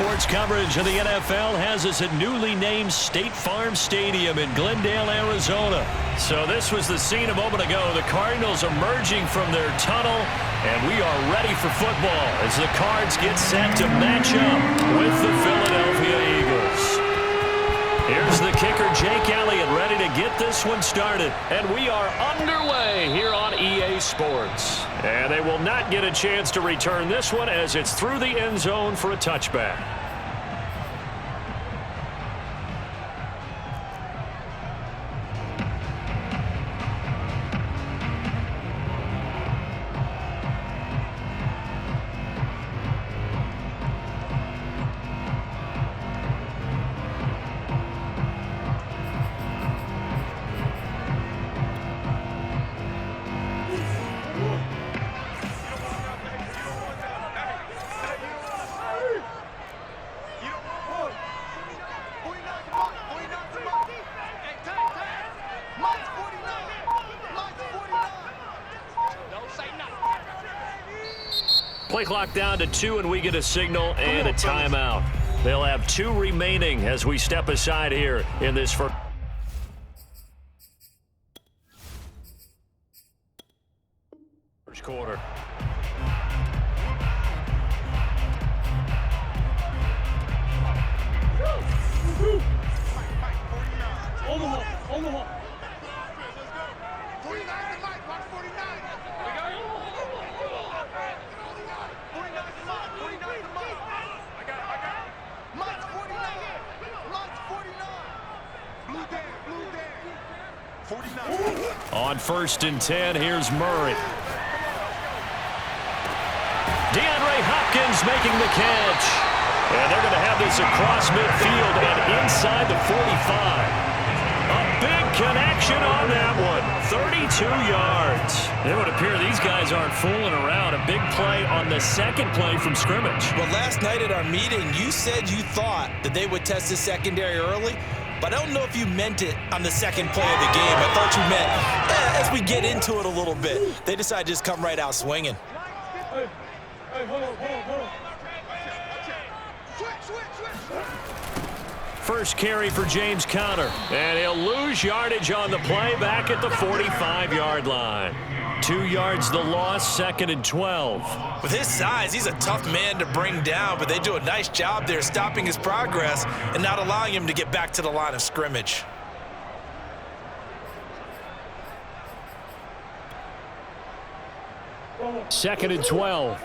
Sports coverage of the NFL has us at newly named State Farm Stadium in Glendale, Arizona. So this was the scene a moment ago. The Cardinals emerging from their tunnel, and we are ready for football as the Cards get set to match up with the Philadelphia Eagles. Here's the kicker, Jake Elliott, ready to get this one started. And we are underway here on EA Sports. And they will not get a chance to return this one as it's through the end zone for a touchback. Play clock down to 2, and we get a signal and a timeout. They'll have 2 remaining as we step aside here in this first quarter. On 1st and 10, here's Murray. DeAndre Hopkins making the catch. And they're going to have this across midfield and inside the 45. A big connection on that one. 32 yards. It would appear these guys aren't fooling around. A big play on the second play from scrimmage. Well, last night at our meeting, you said you thought that they would test the secondary early. But I don't know if you meant it on the second play of the game. I thought you meant as we get into it a little bit. They decided to just come right out swinging. Hey, hold on. First carry for James Conner. And he'll lose yardage on the play back at the 45-yard line. 2 yards the loss, 2nd and 12. With his size, he's a tough man to bring down, but they do a nice job there stopping his progress and not allowing him to get back to the line of scrimmage. Second and 12.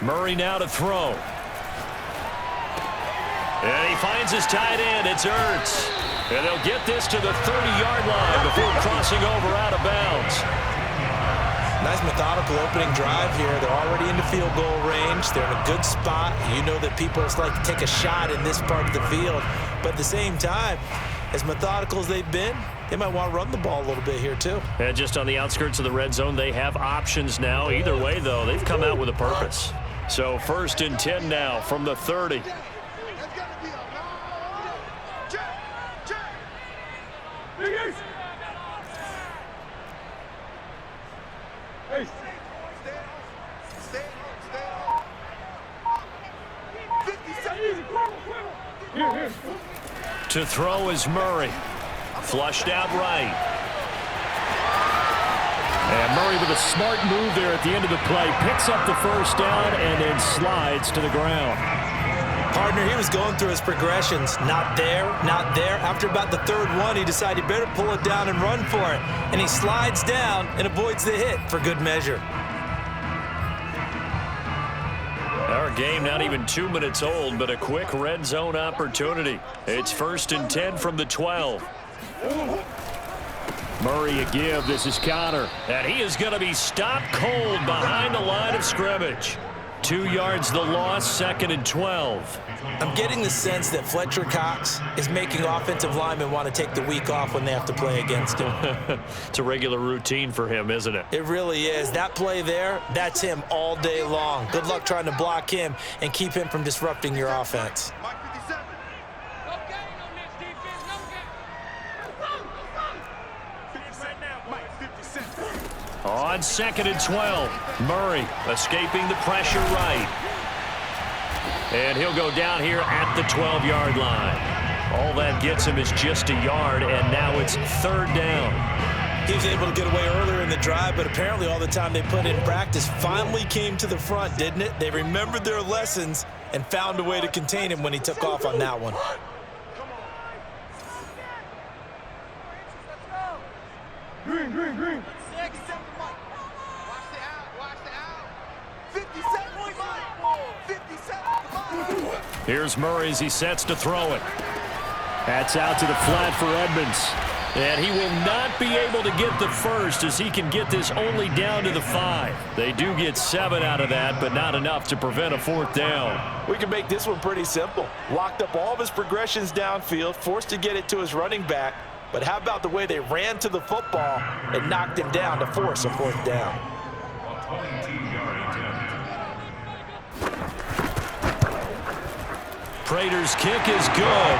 Murray now to throw. And he finds his tight end. It's Ertz. And they'll get this to the 30-yard line before crossing over out of bounds. Nice methodical opening drive here. They're already into field goal range. They're in a good spot. You know that people like to take a shot in this part of the field. But at the same time, as methodical as they've been, they might want to run the ball a little bit here too. And just on the outskirts of the red zone, they have options now. Either way, though, they've come out with a purpose. So 1st and 10 now from the 30. To throw is Murray. Flushed out right. And Murray with a smart move there at the end of the play. Picks up the first down and then slides to the ground. Partner, he was going through his progressions. Not there, not there. After about the 3rd one, he decided he better pull it down and run for it. And he slides down and avoids the hit for good measure. Our game not even 2 minutes old, but a quick red zone opportunity. It's 1st and 10 from the 12. Murray a give. This is Conner. And he is going to be stopped cold behind the line of scrimmage. 2 yards the loss, 2nd and 12. I'm getting the sense that Fletcher Cox is making offensive linemen want to take the week off when they have to play against him. It's a regular routine for him, isn't it? It really is. That play there, that's him all day long. Good luck trying to block him and keep him from disrupting your offense. On 2nd and 12, Murray escaping the pressure right. And he'll go down here at the 12-yard line. All that gets him is just a yard, and now it's 3rd down. He was able to get away earlier in the drive, but apparently all the time they put in practice finally came to the front, didn't it? They remembered their lessons and found a way to contain him when he took off on that one. Green, green, green. Here's Murray as he sets to throw it. That's out to the flat for Edmonds. And he will not be able to get the first as he can get this only down to the 5. They do get 7 out of that, but not enough to prevent a 4th down. We can make this one pretty simple. Locked up all of his progressions downfield, forced to get it to his running back. But how about the way they ran to the football and knocked him down to force a 4th down? Prater's kick is good.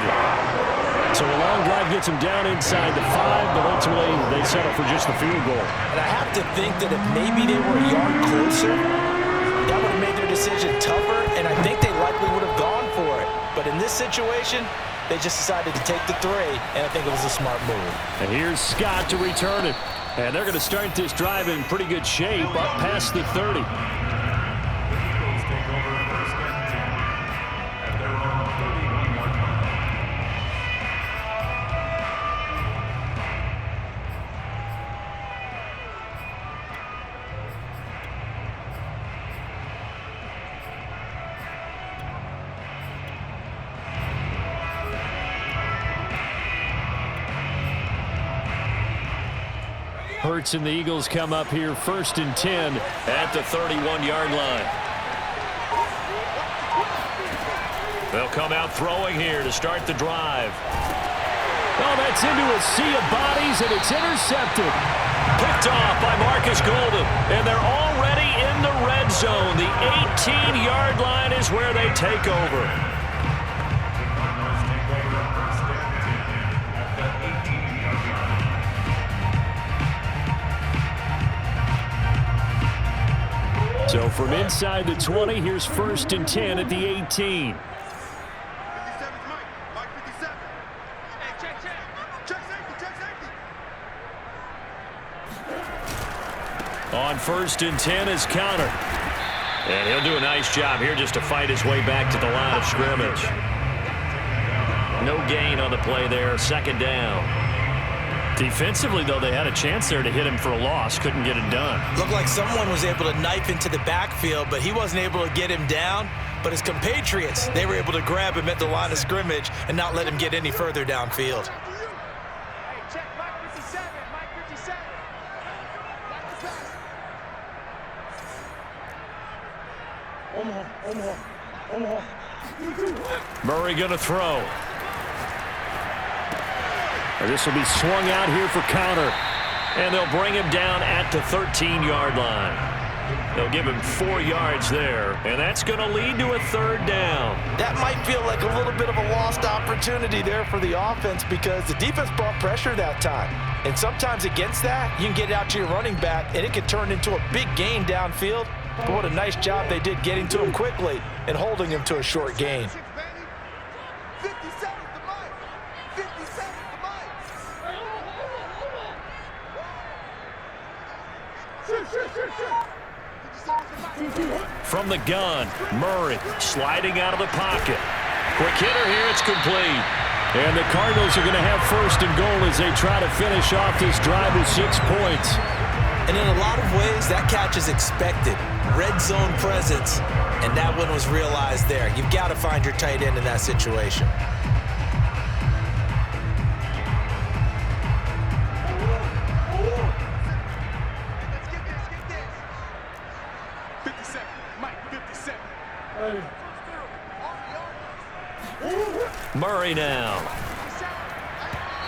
So a long drive gets him down inside the 5, but ultimately they settle for just the field goal. And I have to think that if maybe they were a yard closer, that would have made their decision tougher, and I think they likely would have gone for it. But in this situation, they just decided to take the 3, and I think it was a smart move. And here's Scott to return it. And they're going to start this drive in pretty good shape up past the 30. Hurts and the Eagles come up here 1st and 10 at the 31-yard line. They'll come out throwing here to start the drive. Oh, that's into a sea of bodies, and it's intercepted. Picked off by Marcus Golden, and they're already in the red zone. The 18-yard line is where they take over. So from inside the 20, here's 1st and 10 at the 18. On 1st and 10 is Counter. And he'll do a nice job here just to fight his way back to the line of scrimmage. No gain on the play there, 2nd down. Defensively, though, they had a chance there to hit him for a loss. Couldn't get it done. Looked like someone was able to knife into the backfield, but he wasn't able to get him down. But his compatriots, they were able to grab him at the line of scrimmage and not let him get any further downfield. Murray going to throw. This will be swung out here for Counter. And they'll bring him down at the 13-yard line. They'll give him 4 yards there, and that's going to lead to a 3rd down. That might feel like a little bit of a lost opportunity there for the offense because the defense brought pressure that time. And sometimes against that, you can get it out to your running back, and it can turn into a big gain downfield. But what a nice job they did getting to him quickly and holding him to a short gain. From the gun, Murray sliding out of the pocket. Quick hitter here, it's complete. And the Cardinals are going to have 1st and goal as they try to finish off this drive with 6 points. And in a lot of ways, that catch is expected. Red zone presence, and that one was realized there. You've got to find your tight end in that situation. 57. Mike, 57. Murray now.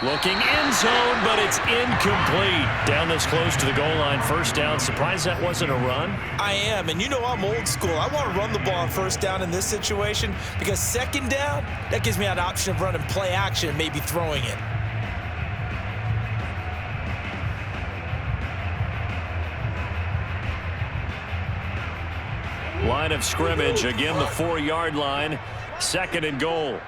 Looking end zone, but it's incomplete. Down this close to the goal line. First down. Surprised that wasn't a run? I am, and you know I'm old school. I want to run the ball on first down in this situation because second down, that gives me an option of running play action and maybe throwing it. Line of scrimmage, again the 4-yard line. Second and goal.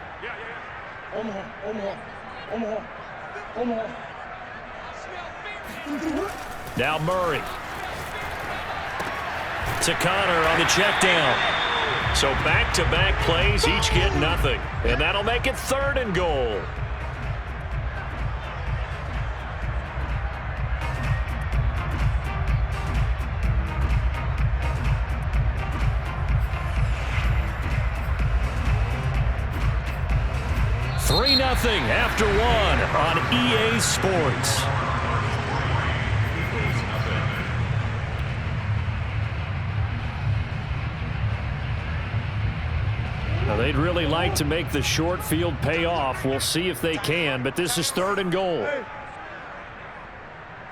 Now Murray. To Connor on the check down. So back-to-back plays, each get nothing. And that'll make it third and goal. Nothing after one on EA Sports. Now they'd really like to make the short field pay off. We'll see if they can, but this is third and goal.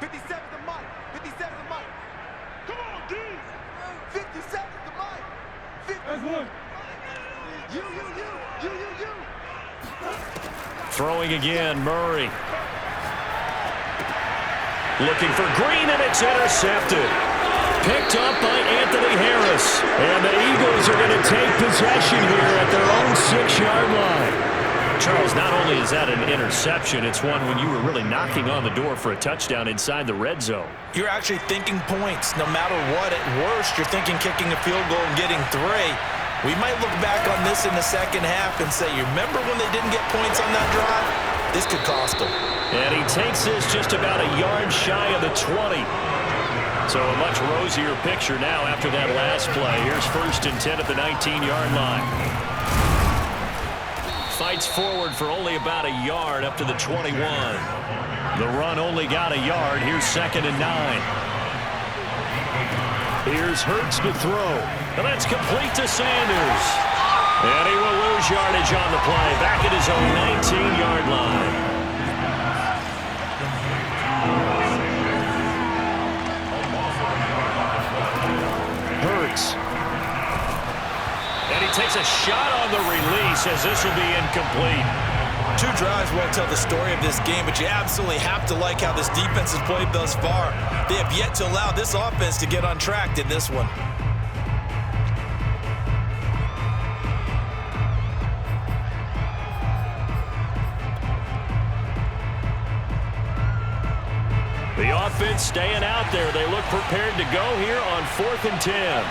57 to Mike. 57 to Mike. Come on, dude. 57 to Mike. That's one. You. Throwing again, Murray. Looking for Green, and it's intercepted. Picked up by Anthony Harris. And the Eagles are going to take possession here at their own 6-yard line. Charles, not only is that an interception, it's one when you were really knocking on the door for a touchdown inside the red zone. You're actually thinking points. No matter what, at worst, you're thinking kicking a field goal and getting 3. We might look back on this in the second half and say, you remember when they didn't get points on that drive? This could cost them. And he takes this just about a yard shy of the 20. So a much rosier picture now after that last play. Here's first and 10 at the 19-yard line. Fights forward for only about a yard up to the 21. The run only got a yard. Here's second and 9. Here's Hurts to throw. And that's complete to Sanders. And he will lose yardage on the play. Back at his own 19-yard line. Hurts. And he takes a shot on the release as this will be incomplete. 2 drives won't tell the story of this game, but you absolutely have to like how this defense has played thus far. They have yet to allow this offense to get untracked in this one. The offense staying out there. They look prepared to go here on 4th and 10.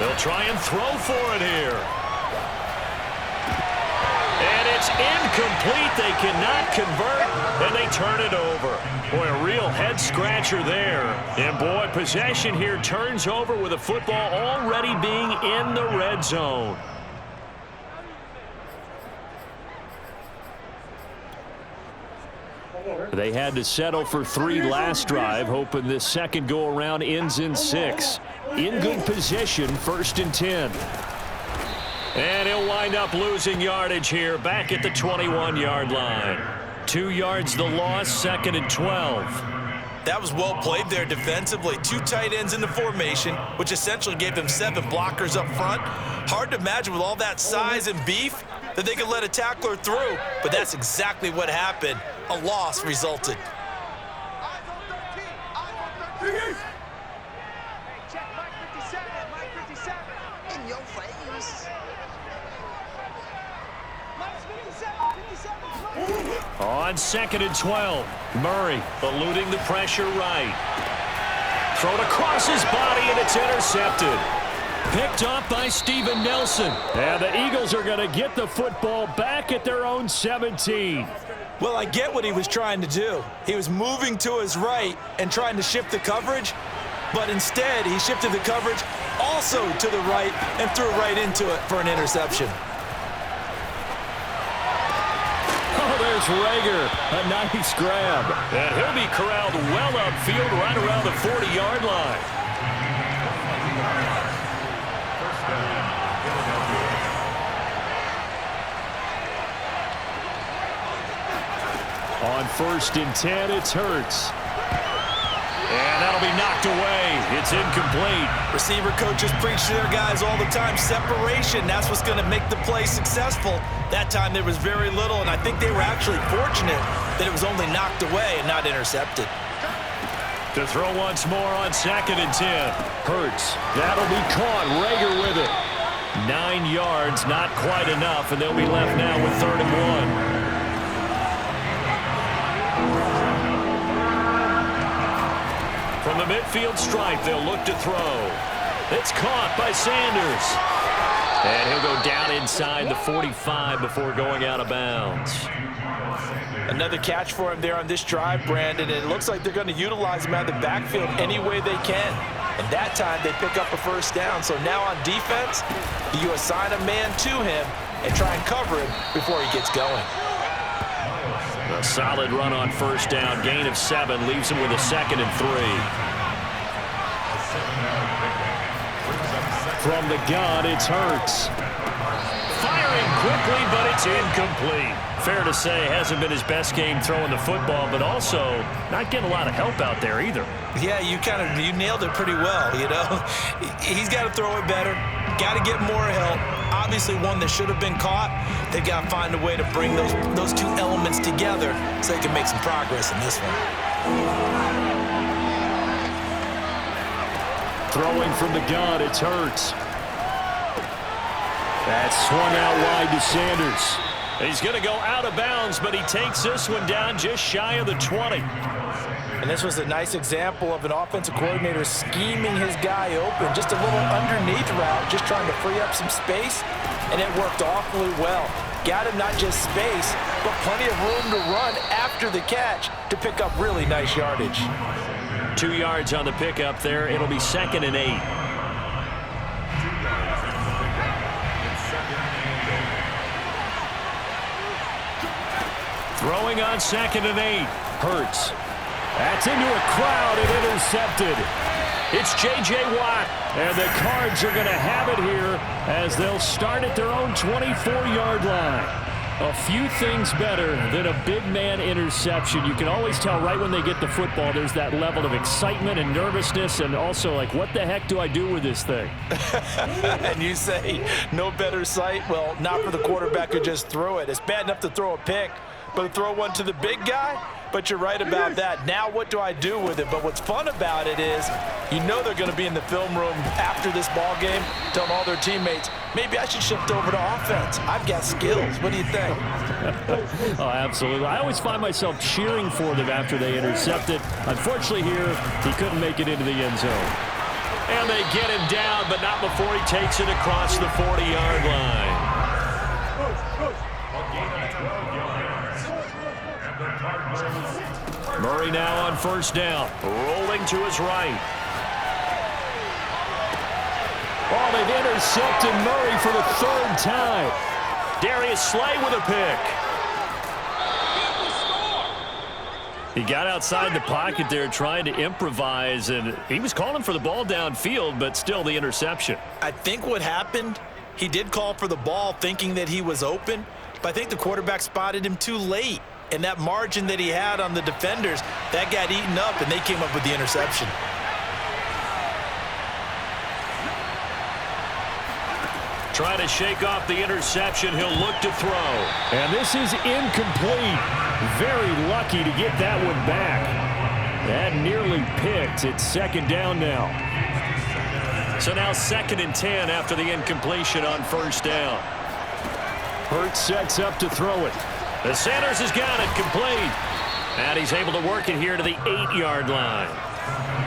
They'll try and throw for it here. And it's incomplete. They cannot convert, and they turn it over. Boy, a real head-scratcher there. And, boy, possession here turns over with a football already being in the red zone. They had to settle for 3 last drive, hoping this second go-around ends in 6. In good position, 1st and 10. And he'll wind up losing yardage here, back at the 21-yard line. 2 yards the loss, 2nd and 12. That was well played there defensively. 2 tight ends in the formation, which essentially gave them 7 blockers up front. Hard to imagine with all that size and beef that they could let a tackler through, but that's exactly what happened. A loss resulted. In your face. On 2nd and 12, Murray eluding the pressure right. Thrown across his body, and it's intercepted. Picked up by Steven Nelson. And the Eagles are going to get the football back at their own 17. Well, I get what he was trying to do. He was moving to his right and trying to shift the coverage, but instead he shifted the coverage also to the right and threw right into it for an interception. Oh, there's Here's Rager. A nice grab. And he'll be corralled well upfield right around the 40-yard line. On 1st and 10, it's Hurts. And that'll be knocked away. It's incomplete. Receiver coaches preach to their guys all the time. Separation, that's what's going to make the play successful. That time there was very little, and I think they were actually fortunate that it was only knocked away and not intercepted. To throw once more on 2nd and 10. Hurts. That'll be caught. Rager with it. 9 yards, not quite enough, and they'll be left now with 3rd and 1. From the midfield stripe, they'll look to throw. It's caught by Sanders. And he'll go down inside the 45 before going out of bounds. Another catch for him there on this drive, Brandon, and it looks like they're going to utilize him out of the backfield any way they can. And that time they pick up a 1st down. So now on defense, you assign a man to him and try and cover him before he gets going. A solid run on 1st down. Gain of 7 leaves him with a 2nd and 3. From the gun, it's Hurts. Firing quickly, but it's incomplete. Fair to say, hasn't been his best game throwing the football, but also not getting a lot of help out there either. Yeah, you nailed it pretty well, you know. He's got to throw it better. Got to get more help. Obviously one that should have been caught. They've got to find a way to bring those two elements together so they can make some progress in this one. Throwing from the gun, it's Hurts. That's swung out wide to Sanders. He's going to go out of bounds, but he takes this one down just shy of the 20. And this was a nice example of an offensive coordinator scheming his guy open. Just a little underneath route, just trying to free up some space, and it worked awfully well. Got him not just space, but plenty of room to run after the catch to pick up really nice yardage. 2 yards on the pickup there. It'll be 2nd and 8. Throwing on 2nd and 8. Hurts. That's into a crowd and intercepted. It's J.J. Watt, and the Cards are going to have it here as they'll start at their own 24-yard line. A few things better than a big man interception. You can always tell right when they get the football, there's that level of excitement and nervousness, and also like, what the heck do I do with this thing? And you say, no better sight? Well, not for the quarterback who just threw it. It's bad enough to throw a pick, but to throw one to the big guy? But you're right about that. Now what do I do with it? But what's fun about it is you know they're going to be in the film room after this ball game telling all their teammates, maybe I should shift over to offense. I've got skills. What do you think? Oh, absolutely. I always find myself cheering for them after they intercept it. Unfortunately here, he couldn't make it into the end zone. And they get him down, but not before he takes it across the 40-yard line. Murray now on 1st down, rolling to his right. Oh, they've intercepted Murray for the 3rd time. Darius Slay with a pick. He got outside the pocket there trying to improvise, and he was calling for the ball downfield, but still the interception. I think what happened, he did call for the ball thinking that he was open, but I think the quarterback spotted him too late. And that margin that he had on the defenders, that got eaten up, and they came up with the interception. Trying to shake off the interception, he'll look to throw. And this is incomplete. Very lucky to get that one back. That nearly picked. It's 2nd down now. So now 2nd and 10 after the incompletion on 1st down. Hurts sets up to throw it. The Sanders has got it complete. And he's able to work it here to the 8-yard line.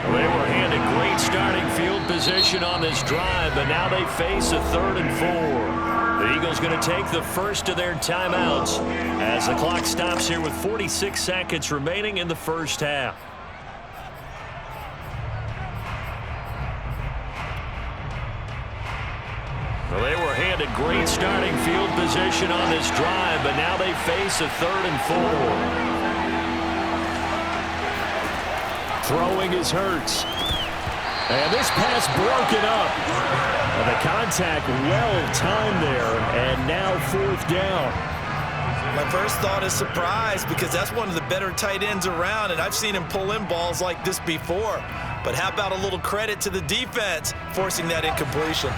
Well, they were handed great starting field position on this drive, but now they face a 3rd and 4. The Eagles going to take the first of their timeouts as the clock stops here with 46 seconds remaining in the first half. Well, they were handed had great starting field position on this drive, but now they face a 3rd and 4. Throwing is Hurts. And this pass broken up. And the contact well-timed there, and now 4th down. My first thought is surprise because that's one of the better tight ends around, and I've seen him pull in balls like this before. But how about a little credit to the defense forcing that incompletion?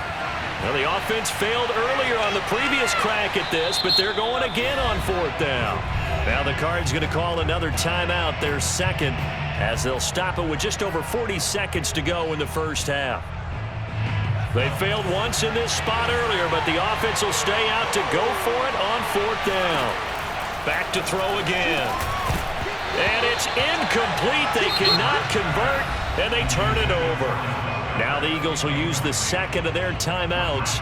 Well, the offense failed earlier on the previous crack at this, but they're going again on 4th down. Now the Cards going to call another timeout, their second, as they'll stop it with just over 40 seconds to go in the first half. They failed once in this spot earlier, but the offense will stay out to go for it on 4th down. Back to throw again. And it's incomplete. They cannot convert, and they turn it over. Now the Eagles will use the second of their timeouts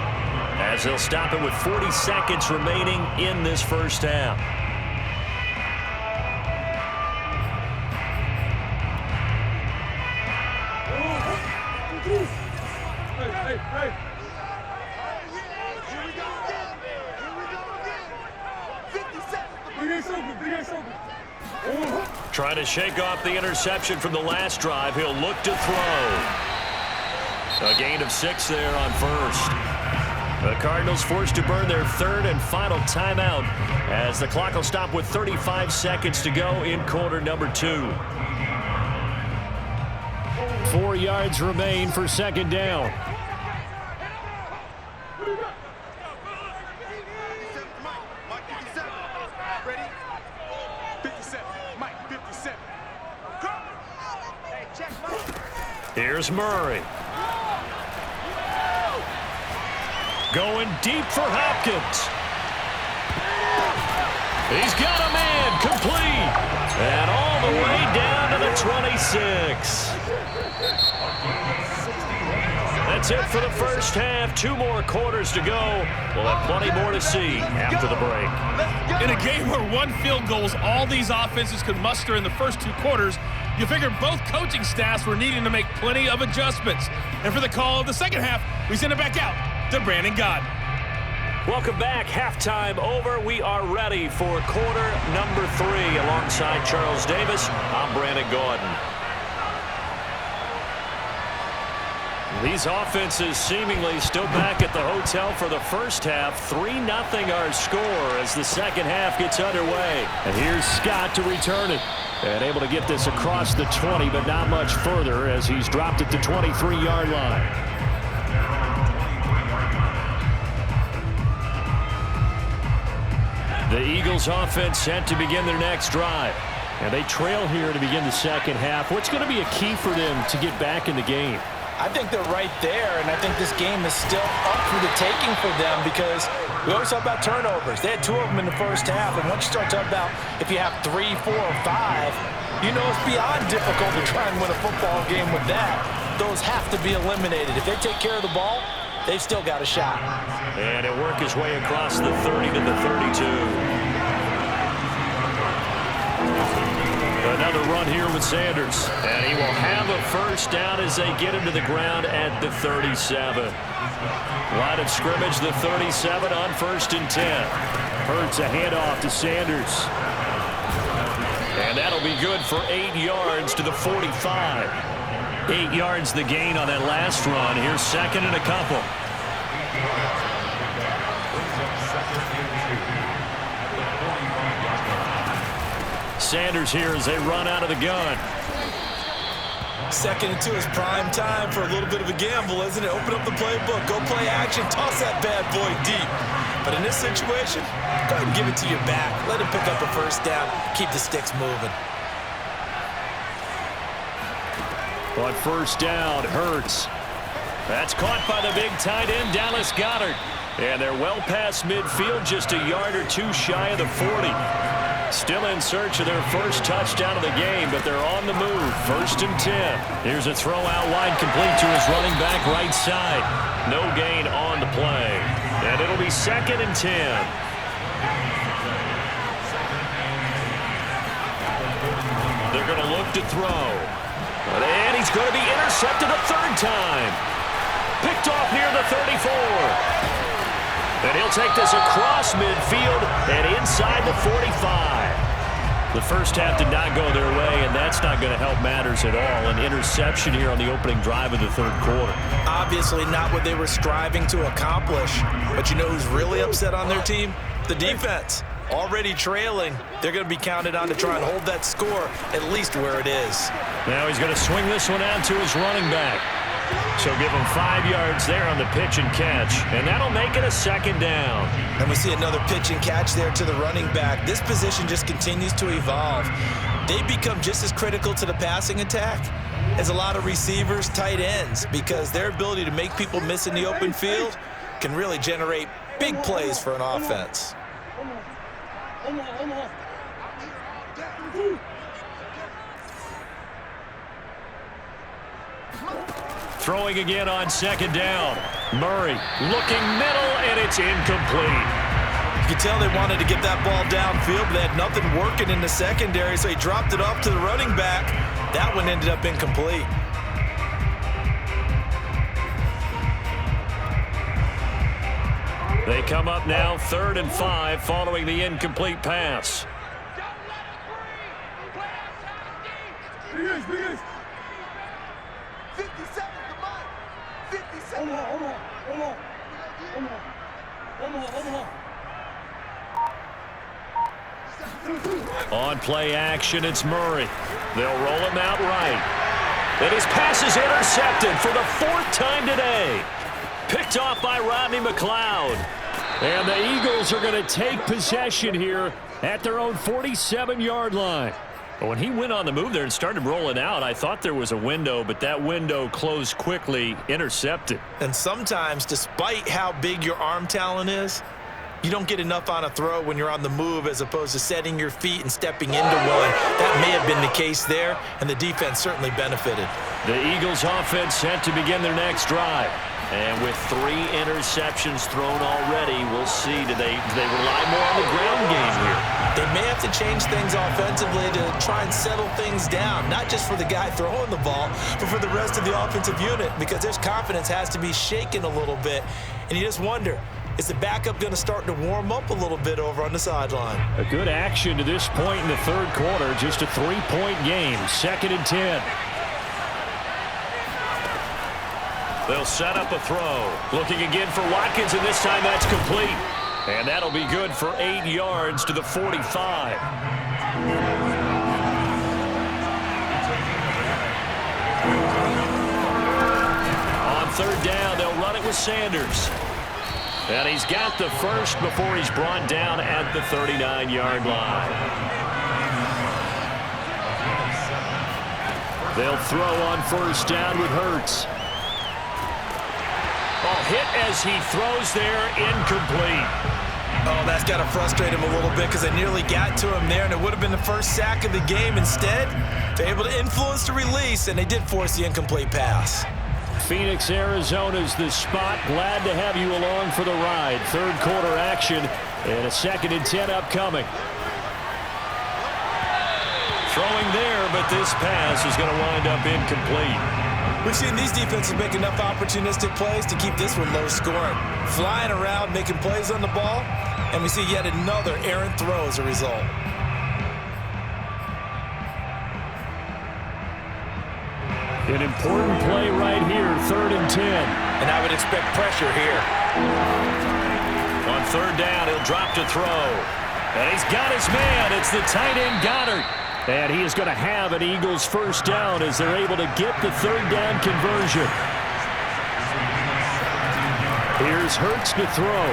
as they'll stop it with 40 seconds remaining in this first half. Hey. Here we go again. 50 seconds. Trying to shake off the interception from the last drive. He'll look to throw. A gain of 6 there on 1st. The Cardinals forced to burn their 3rd and final timeout as the clock will stop with 35 seconds to go in quarter number 2. 4 yards remain for 2nd down. Here's Murray. Going deep for Hopkins. He's got a man, complete. And all the way down to the 26. That's it for the first half. 2 more quarters to go. We'll have plenty more to see after the break. In a game where 1 field goal is all these offenses could muster in the first 2 quarters, you figure both coaching staffs were needing to make plenty of adjustments. And for the call of the second half, we send it back out to Brandon Gaudin. Welcome back. Halftime over. We are ready for quarter number 3. Alongside Charles Davis, I'm Brandon Gaudin. These offenses seemingly still back at the hotel for the first half. 3-0 our score as the second half gets underway. And here's Scott to return it. And able to get this across the 20, but not much further as he's dropped at the 23-yard line. The Eagles offense set to begin their next drive. And they trail here to begin the second half. What's going to be a key for them to get back in the game? I think they're right there, and I think this game is still up for the taking for them because we always talk about turnovers. They had 2 of them in the first half, and once you start talking about if you have 3, 4, or 5, you know it's beyond difficult to try and win a football game with that. Those have to be eliminated. If they take care of the ball, they've still got a shot. And it worked his way across the 30 to the 32. Another run here with Sanders. And he will have a first down as they get him to the ground at the 37. Line of scrimmage, the 37 on 1st and 10. Hurts a handoff to Sanders. And that'll be good for 8 yards to the 45. 8 yards the gain on that last run. Here's 2nd and a couple. Sanders here as they run out of the gun. 2nd and 2 is prime time for a little bit of a gamble, isn't it? Open up the playbook, go play action, toss that bad boy deep. But in this situation, go ahead and give it to your back. Let him pick up a first down, keep the sticks moving. On 1st down, Hurts. That's caught by the big tight end, Dallas Goedert. And they're well past midfield, just a yard or 2 shy of the 40. Still in search of their first touchdown of the game, but they're on the move. 1st and 10. Here's a throw out wide, complete to his running back right side. No gain on the play. And it'll be 2nd and 10. They're going to look to throw. And he's going to be intercepted a 3rd time. Picked off near the 34. And he'll take this across midfield and inside the 45. The first half did not go their way, and that's not going to help matters at all. An interception here on the opening drive of the third quarter. Obviously not what they were striving to accomplish. But you know who's really upset on their team? The defense. Already trailing. They're going to be counted on to try and hold that score at least where it is. Now he's going to swing this one out to his running back. So give him 5 yards there on the pitch and catch, and that'll make it a second down. And we see another pitch and catch there to the running back. This position just continues to evolve. They become just as critical to the passing attack as a lot of receivers, tight ends, because their ability to make people miss in the open field can really generate big plays for an offense. Throwing again on second down. Murray looking middle, and it's incomplete. You could tell they wanted to get that ball downfield, but they had nothing working in the secondary, so he dropped it off to the running back. That one ended up incomplete. They come up now 3rd and 5 following the incomplete pass. 50 seconds to Mike. 50 seconds. On play action, it's Murray. They'll roll him out right. And his pass is intercepted for the 4th time today. Picked off by Rodney McLeod. And the Eagles are going to take possession here at their own 47-yard line. When he went on the move there and started rolling out, I thought there was a window, but that window closed quickly, intercepted. And sometimes, despite how big your arm talent is, you don't get enough on a throw when you're on the move as opposed to setting your feet and stepping into one. That may have been the case there, and the defense certainly benefited. The Eagles offense set to begin their next drive. And with 3 interceptions thrown already, we'll see. Do they rely more on the ground game here? They may have to change things offensively to try and settle things down, not just for the guy throwing the ball, but for the rest of the offensive unit, because their confidence has to be shaken a little bit. And you just wonder, is the backup going to start to warm up a little bit over on the sideline? A good action to this point in the third quarter. Just a 3-point game. 2nd and 10. They'll set up a throw. Looking again for Watkins, and this time that's complete. And that'll be good for 8 yards to the 45. On 3rd down, they'll run it with Sanders. And he's got the first before he's brought down at the 39-yard line. They'll throw on 1st down with Hurts. Ball hit as he throws there, incomplete. Oh, that's got to frustrate him a little bit because they nearly got to him there, and it would have been the first sack of the game. Instead, they're able to influence the release, and they did force the incomplete pass. Phoenix, Arizona's the spot. Glad to have you along for the ride. Third quarter action and a 2nd and 10 upcoming. Throwing there, but this pass is going to wind up incomplete. We've seen these defenses make enough opportunistic plays to keep this one low scoring. Flying around, making plays on the ball, and we see yet another errant throw as a result. An important play right here, 3rd and 10. And I would expect pressure here. On 3rd down, he'll drop to throw. And he's got his man. It's the tight end Goddard. And he is going to have an Eagles 1st down as they're able to get the 3rd down conversion. Here's Hurts to throw.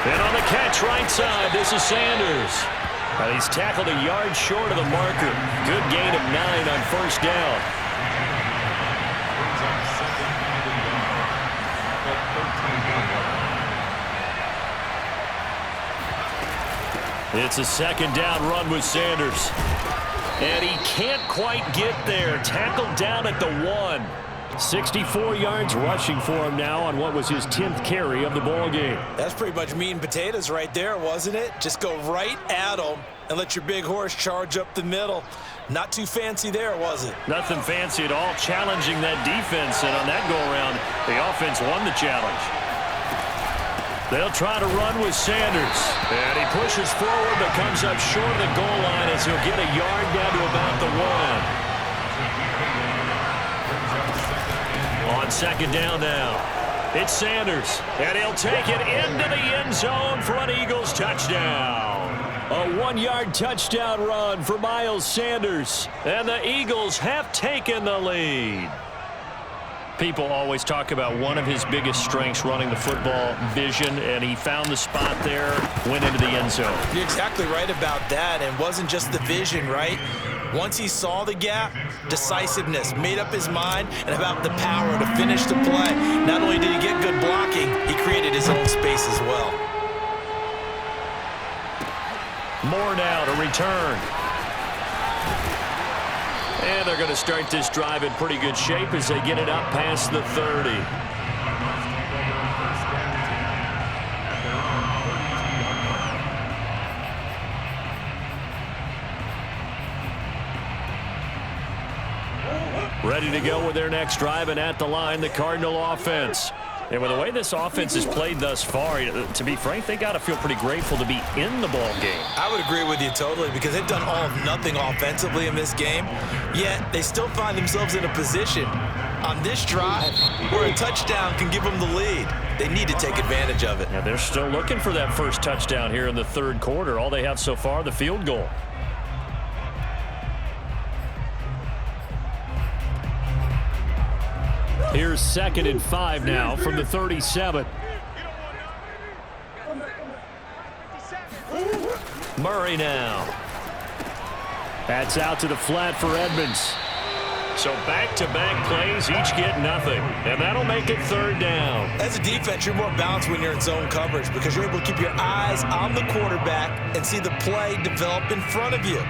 And on the catch right side, this is Sanders. And he's tackled a yard short of the marker. Good gain of 9 on 1st down. It's a 2nd down run with Sanders. And he can't quite get there. Tackled down at the 1. 64 yards rushing for him now on what was his 10th carry of the ball game. That's pretty much meat and potatoes right there, wasn't it? Just go right at him and let your big horse charge up the middle. Not too fancy there, was it? Nothing fancy at all, challenging that defense, and on that go-around, the offense won the challenge. They'll try to run with Sanders, and he pushes forward but comes up short of the goal line as he'll get a yard down to about the 1. On second down now, it's Sanders, and he'll take it into the end zone for an Eagles touchdown. A 1-yard touchdown run for Miles Sanders, and the Eagles have taken the lead. People always talk about one of his biggest strengths running the football, vision, and he found the spot there, went into the end zone. You're exactly right about that, and it wasn't just the vision, right? Once he saw the gap, decisiveness, made up his mind, and about the power to finish the play. Not only did he get good blocking, he created his own space as well. More now to return. And they're going to start this drive in pretty good shape as they get it up past the 30. Ready to go with their next drive, and at the line, the Cardinal offense. And with the way this offense has played thus far, to be frank, they got to feel pretty grateful to be in the ball game. I would agree with you totally, because they've done all of nothing offensively in this game, yet they still find themselves in a position on this drive where a touchdown can give them the lead. They need to take advantage of it. Yeah, they're still looking for that first touchdown here in the third quarter. All they have so far, the field goal. Here's 2nd and 5 now from the 37. Murray now. That's out to the flat for Edmonds. So back-to-back plays, each get nothing. And that'll make it 3rd down. As a defense, you're more balanced when you're in zone coverage because you're able to keep your eyes on the quarterback and see the play develop in front of you.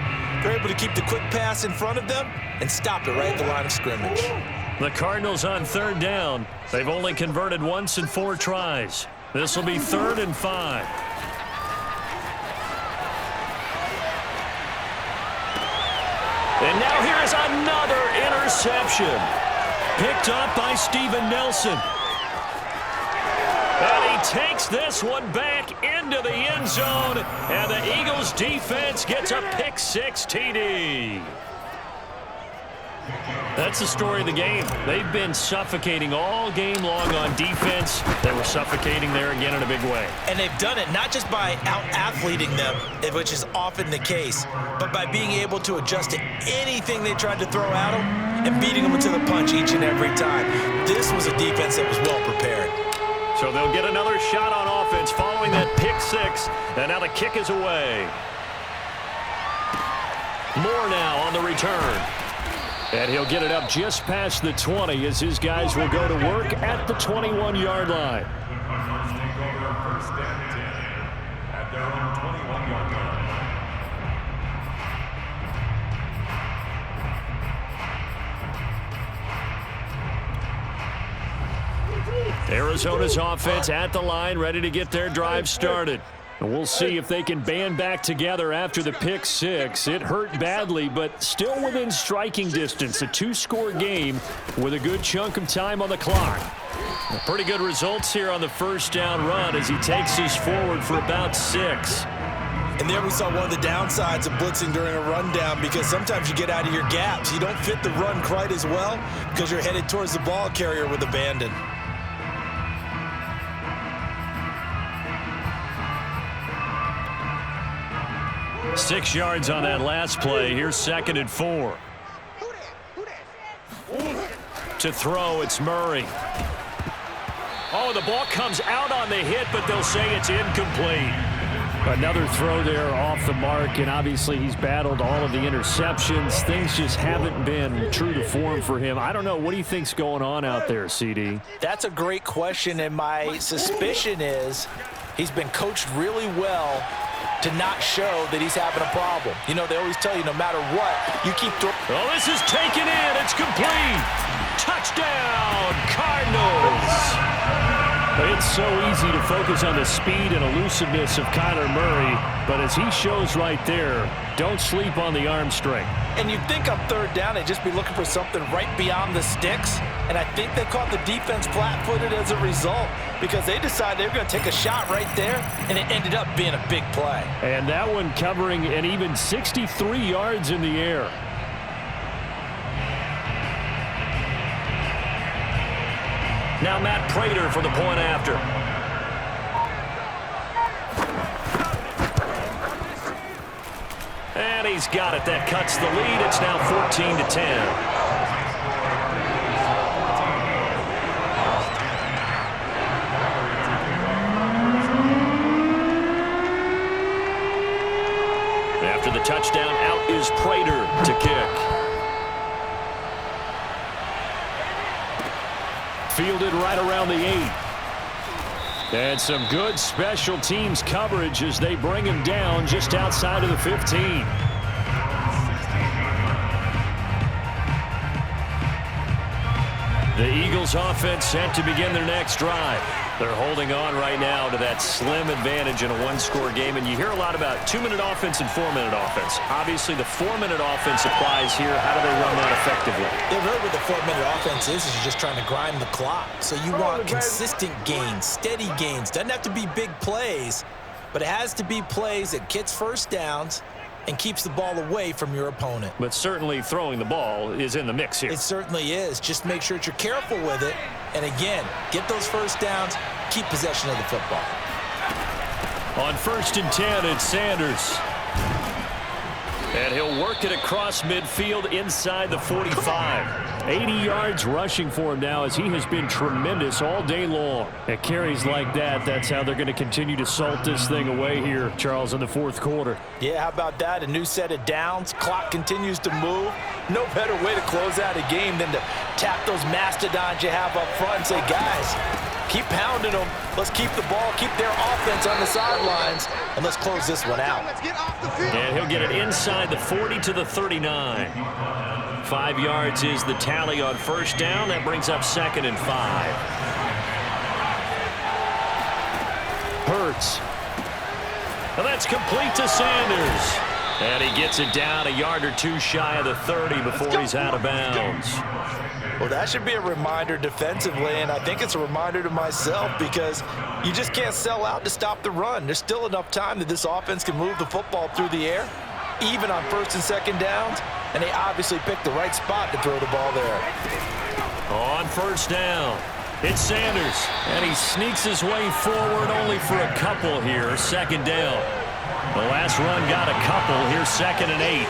You're able to keep the quick pass in front of them and stop it right at the line of scrimmage. The Cardinals on 3rd down. They've only converted once in 4 tries. This will be 3rd and 5. And now here is another interception. Picked up by Steven Nelson. And he takes this one back into the end zone. And the Eagles defense gets a pick-6 TD. That's the story of the game. They've been suffocating all game long on defense. They were suffocating there again in a big way. And they've done it not just by out-athleting them, which is often the case, but by being able to adjust to anything they tried to throw at them and beating them to the punch each and every time. This was a defense that was well prepared. So they'll get another shot on offense following that pick-6, and now the kick is away. More now on the return. And he'll get it up just past the 20 as his guys will go to work at the 21-yard line. Arizona's offense at the line, ready to get their drive started. And we'll see if they can band back together after the pick-6. It hurt badly, but still within striking distance. A 2-score game with a good chunk of time on the clock. Pretty good results here on the first down run as he takes us forward for about 6. And there we saw one of the downsides of blitzing during a rundown, because sometimes you get out of your gaps. You don't fit the run quite as well because you're headed towards the ball carrier with abandon. Six yards on that last play. Here's 2nd and 4. To throw, it's Murray. Oh, the ball comes out on the hit, but they'll say it's incomplete. Another throw there off the mark, and obviously he's battled all of the interceptions. Things just haven't been true to form for him. I don't know. What do you think's going on out there, CD? That's a great question, and my suspicion is he's been coached really well to not show that he's having a problem. You know, they always tell you no matter what, you keep throwing. Oh, this is taken in. It's complete. Touchdown, Cardinals! It's so easy to focus on the speed and elusiveness of Kyler Murray, but as he shows right there, don't sleep on the arm strength. And you'd think on third down they'd just be looking for something right beyond the sticks, and I think they caught the defense flat-footed as a result because they decided they were going to take a shot right there, and it ended up being a big play. And that one covering an even 63 yards in the air. Now Matt Prater for the point after. And he's got it. That cuts the lead. It's now 14-10. After the touchdown, out is Prater to kick. Fielded right around the 8. And some good special teams coverage as they bring him down just outside of the 15. The Eagles offense set to begin their next drive. They're holding on right now to that slim advantage in a one-score game, and you hear a lot about 2-minute offense and 4-minute offense. Obviously, the 4-minute offense applies here. How do they run that effectively? They've heard what the 4-minute offense is you're just trying to grind the clock. So you want consistent gains, steady gains. Doesn't have to be big plays, but it has to be plays that gets first downs and keeps the ball away from your opponent. But certainly throwing the ball is in the mix here. It certainly is. Just make sure that you're careful with it. And again, get those first downs, keep possession of the football. On 1st and 10, it's Sanders. And he'll work it across midfield inside the 45. 80 yards rushing for him now as he has been tremendous all day long. At carries like that, that's how they're going to continue to salt this thing away here, Charles, in the fourth quarter. Yeah, how about that? A new set of downs. Clock continues to move. No better way to close out a game than to tap those mastodons you have up front and say, guys, keep pounding them. Let's keep the ball, keep their offense on the sidelines, and let's close this one out. And he'll get it inside the 40 to the 39. 5 yards is the tally on first down. That brings up 2nd and 5. Hurts. And that's complete to Sanders. And he gets it down a yard or two shy of the 30 before he's out of bounds. Well, that should be a reminder defensively, and I think it's a reminder to myself because you just can't sell out to stop the run. There's still enough time that this offense can move the football through the air, even on 1st and 2nd downs, and they obviously picked the right spot to throw the ball there. On 1st down, it's Sanders, and he sneaks his way forward only for a couple here. 2nd down. The last run got a couple. Here's 2nd and 8.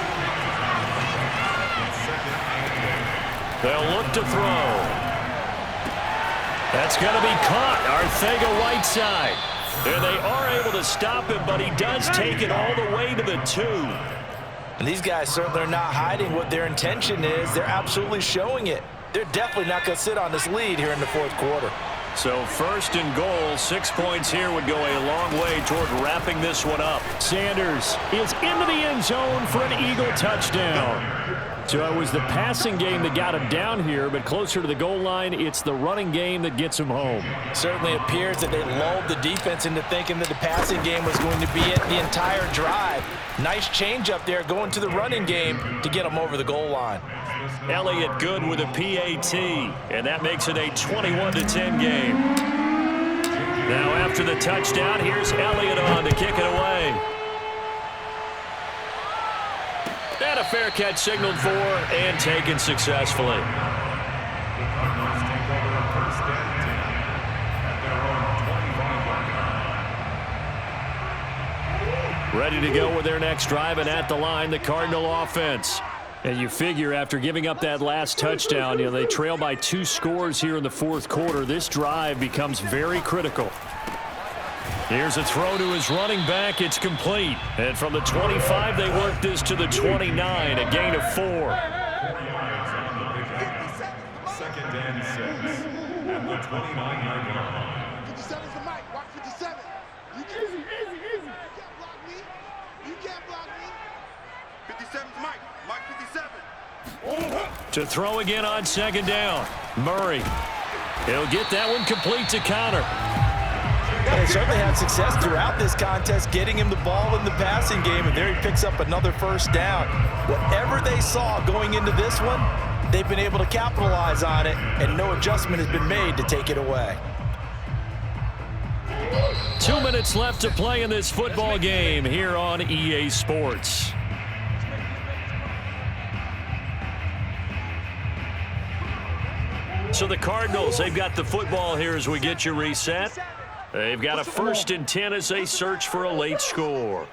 They'll look to throw. That's going to be caught. Arcega-Whiteside. And they are able to stop him, but he does take it all the way to the 2. And these guys certainly are not hiding what their intention is. They're absolutely showing it. They're definitely not going to sit on this lead here in the fourth quarter. So 1st and goal, 6 points here would go a long way toward wrapping this one up. Sanders is into the end zone for an Eagle touchdown. So it was the passing game that got him down here, but closer to the goal line, it's the running game that gets him home. Certainly appears that they lulled the defense into thinking that the passing game was going to be it the entire drive. Nice change up there going to the running game to get them over the goal line. Elliott good with a PAT, and that makes it a 21-10 game. Now after the touchdown, here's Elliott on to kick it away. And a fair catch signaled for and taken successfully. Ready to go with their next drive, and at the line, the Cardinal offense. And you figure after giving up that last touchdown, they trail by 2 scores here in the fourth quarter. This drive becomes very critical. Here's a throw to his running back. It's complete. And from the 25, they work this to the 29, a gain of 4. 2nd and 6 at the 29-yard line. 57's the mic. Watch 57. Easy. You can't block me. 57's Mike. Mike 57. To throw again on second down. Murray. He'll get that one complete to Connor. They certainly had success throughout this contest getting him the ball in the passing game, and there he picks up another first down. Whatever they saw going into this one, they've been able to capitalize on it, and no adjustment has been made to take it away. 2 minutes left to play in this football game here on EA Sports. So the Cardinals, they've got the football here as we get you reset. They've got a 1st and 10 as they search for a late score.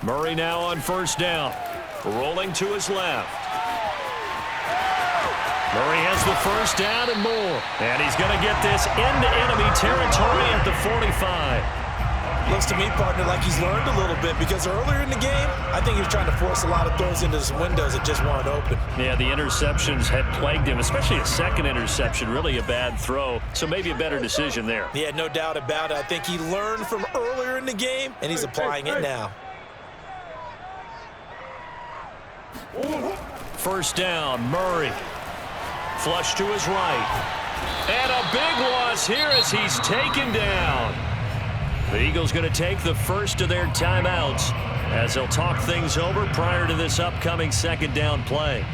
Murray now on first down. Rolling to his left. Murray has the first down and more. And he's going to get this into enemy territory at the 45. Looks to me, partner, like he's learned a little bit, because earlier in the game, I think he was trying to force a lot of throws into some windows that just weren't open. Yeah, the interceptions had plagued him, especially a second interception, really a bad throw. So maybe a better decision there. Yeah, no doubt about it. I think he learned from earlier in the game, and he's applying it now. First down, Murray. Flush to his right. And a big loss here as he's taken down. The Eagles going to take the first of their timeouts as they'll talk things over prior to this upcoming second down play.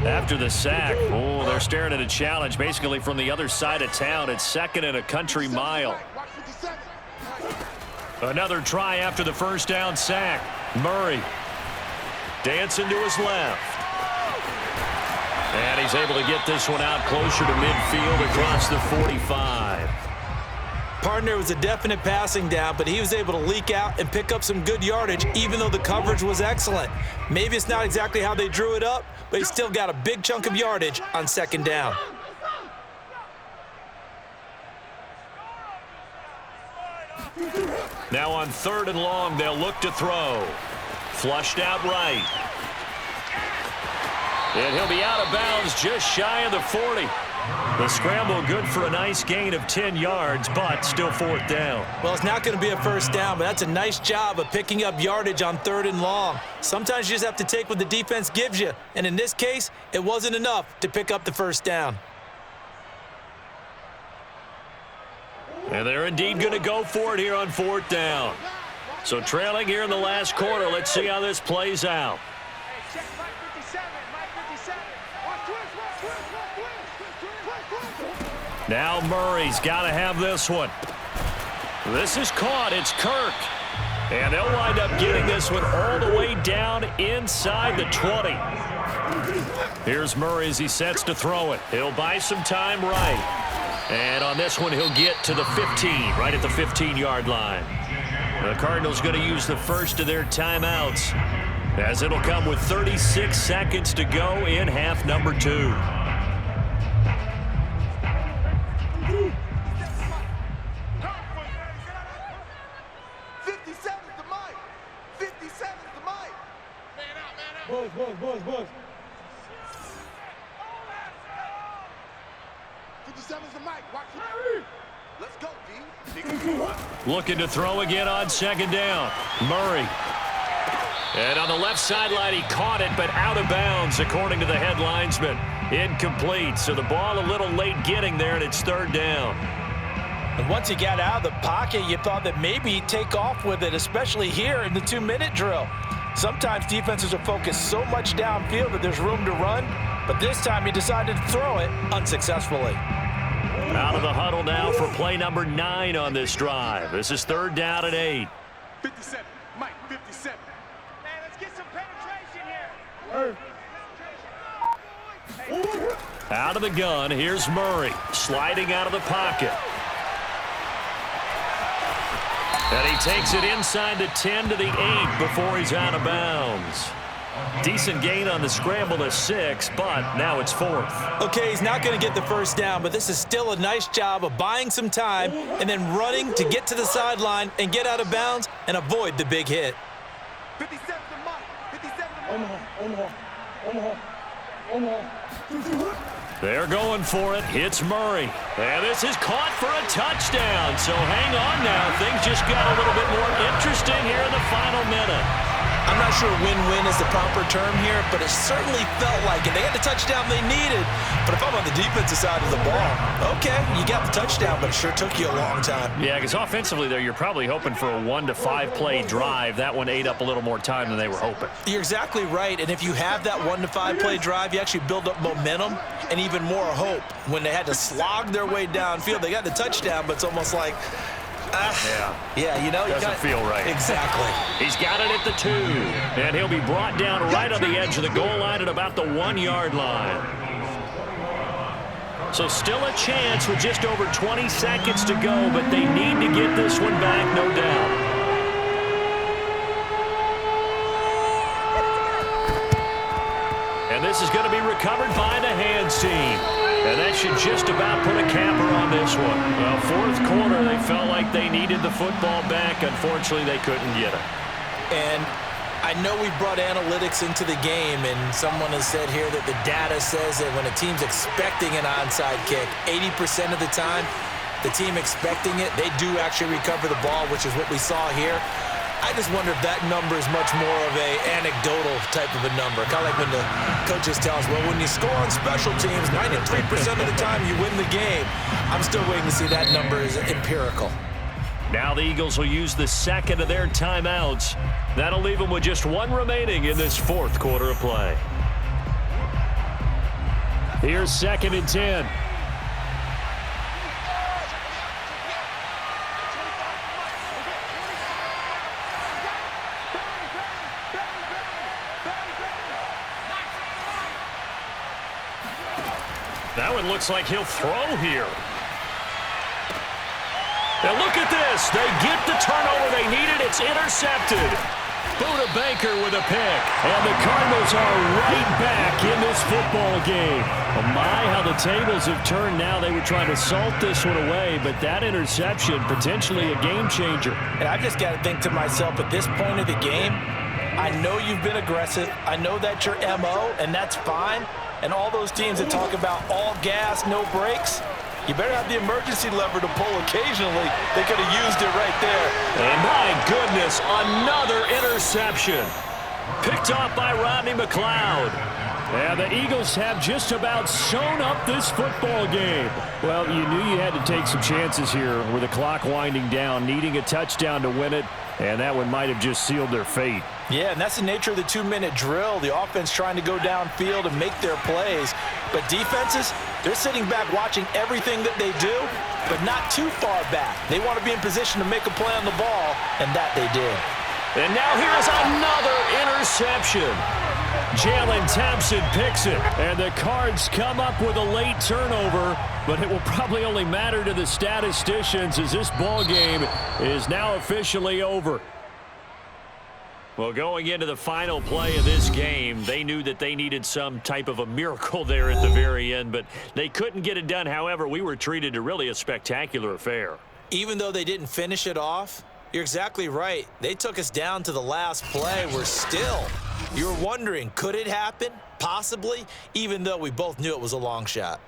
After the sack, they're staring at a challenge basically from the other side of town. It's 2nd and a country mile. Another try after the first down sack. Murray dancing to his left. And he's able to get this one out closer to midfield across the 45. Partner, was a definite passing down, but he was able to leak out and pick up some good yardage, even though the coverage was excellent. Maybe it's not exactly how they drew it up, but he still got a big chunk of yardage on second down. Now on 3rd and long, they'll look to throw. Flushed out right. And he'll be out of bounds just shy of the 40. The scramble good for a nice gain of 10 yards, but still 4th down. Well, it's not going to be a first down, but that's a nice job of picking up yardage on 3rd and long. Sometimes you just have to take what the defense gives you, and in this case, it wasn't enough to pick up the first down. And they're indeed going to go for it here on 4th down. So trailing here in the last quarter, let's see how this plays out. Now Murray's got to have this one. This is caught. It's Kirk. And they'll wind up getting this one all the way down inside the 20. Here's Murray as he sets to throw it. He'll buy some time right. And on this one, he'll get to the 15, right at the 15-yard line. The Cardinals going to use the first of their timeouts, as it'll come with 36 seconds to go in half number 2. Boys. 57's the mic. Watch it. Let's go, D. Looking to throw again on second down. Murray. And on the left sideline, he caught it, but out of bounds, according to the head linesman. Incomplete, so the ball a little late getting there, and it's 3rd down. And once he got out of the pocket, you thought that maybe he'd take off with it, especially here in the 2-minute drill. Sometimes defenses are focused so much downfield that there's room to run, but this time he decided to throw it unsuccessfully. Out of the huddle now for play number 9 on this drive. This is 3rd down and 8. 57, Mike, 57. Man, let's get some penetration here. Out of the gun, here's Murray, sliding out of the pocket. And he takes it inside the 10 to the 8 before he's out of bounds. Decent gain on the scramble to 6, but now it's 4th. Okay, he's not going to get the first down, but this is still a nice job of buying some time and then running to get to the sideline and get out of bounds and avoid the big hit. 57's the mic. 57's the mic. They're going for it. It's Murray. And this is caught for a touchdown. So hang on now. Things just got a little bit more interesting here in the final minute. I'm not sure win-win is the proper term here, but it certainly felt like it. They got the touchdown they needed, but if I'm on the defensive side of the ball, okay, you got the touchdown, but it sure took you a long time. Yeah, because offensively there, you're probably hoping for a 1 to 5 play drive. That one ate up a little more time than they were hoping. You're exactly right, and if you have that 1 to 5 play drive, you actually build up momentum and even more hope. When they had to slog their way downfield, they got the touchdown, but it's almost like, yeah, you know. Doesn't feel right. Exactly. He's got it at the 2, and he'll be brought down right on the edge of the goal line at about the 1-yard line. So still a chance with just over 20 seconds to go, but they need to get this one back, no doubt. And this is going to be recovered by the hands team. And that should just about put a capper on this one. Well, fourth quarter, they felt like they needed the football back. Unfortunately, they couldn't get it. And I know we brought analytics into the game, and someone has said here that the data says that when a team's expecting an onside kick, 80% of the time, the team expecting it, they do actually recover the ball, which is what we saw here. I just wonder if that number is much more of a anecdotal type of a number. Kind of like when the coaches tell us, well, when you score on special teams, 93% of the time you win the game. I'm still waiting to see that number is empirical. Now the Eagles will use the second of their timeouts. That'll leave them with just one remaining in this fourth quarter of play. Here's 2nd and 10. That one looks like he'll throw here. Now look at this. They get the turnover they needed. It's intercepted. Buda Baker with a pick. And the Cardinals are right back in this football game. Oh my, how the tables have turned now. They were trying to salt this one away, but that interception, potentially a game changer. And I've just got to think to myself, at this point of the game, I know you've been aggressive. I know that's your MO, and that's fine. And all those teams that talk about all gas, no brakes, you better have the emergency lever to pull occasionally. They could have used it right there. And my goodness, another interception. Picked off by Rodney McLeod. And the Eagles have just about sewn up this football game. Well, you knew you had to take some chances here with the clock winding down, needing a touchdown to win it, and that one might have just sealed their fate. Yeah, and that's the nature of the 2-minute drill. The offense trying to go downfield and make their plays. But defenses, they're sitting back watching everything that they do, but not too far back. They want to be in position to make a play on the ball, and that they did. And now here's another interception. Jalen Thompson picks it, and the Cards come up with a late turnover, but it will probably only matter to the statisticians as this ball game is now officially over. Well, going into the final play of this game, they knew that they needed some type of a miracle there at the very end, but they couldn't get it done. However, we were treated to really a spectacular affair. Even though they didn't finish it off, you're exactly right. They took us down to the last play. We're still, you were wondering, could it happen? Possibly, even though we both knew it was a long shot.